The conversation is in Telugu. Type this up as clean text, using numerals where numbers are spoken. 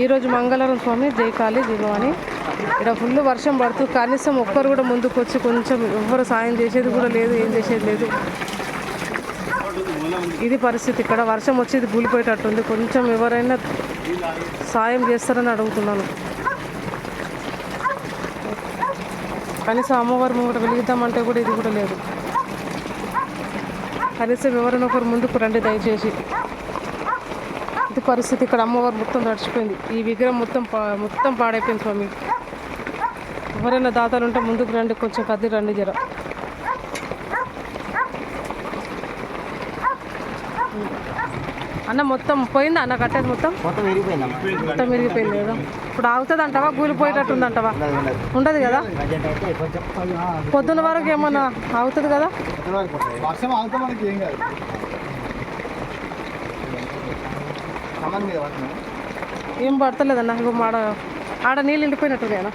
ఈరోజు మంగళవారం స్వామి జైకాళి దినమని ఇక్కడ ఫుల్ వర్షం పడుతూ కనీసం ఒక్కరు కూడా ముందుకు వచ్చి కొంచెం ఎవ్వరు సాయం చేసేది కూడా లేదు, ఏం చేసేది లేదు. ఇది పరిస్థితి. ఇక్కడ వర్షం వచ్చేది కూలిపోయేటట్టుంది. కొంచెం ఎవరైనా సాయం చేస్తారని అడుగుతున్నాను. కనీసం అమ్మవారి ముంగట వెలిగిద్దామంటే కూడా ఇది కూడా లేదు. కనీసం ఎవరైనా ఒకరు ముందుకు రండి దయచేసి. ఇది పరిస్థితి. ఇక్కడ అమ్మవారు మొత్తం తడిచిపోయింది. ఈ విగ్రహం మొత్తం పాడైపోయింది స్వామి. ఎవరైనా దాతలు ఉంటే ముందుకు రండి, కొంచెం కదిలి రండి జర. అన్న మొత్తం పోయిందా అన్న? కట్టేది మొత్తం విరిగిపోయింది కదా. ఇప్పుడు ఆగుతుంది అంటావా? కూలిపోయేటట్టుంది అంటావా? ఉండదు కదా. పొద్దున్న వరకు ఏమన్నా ఆగుతుంది కదా. ఏం పడతలేదన్న. ఆడ నీళ్ళు ఎండిపోయినట్టున్నాయనా.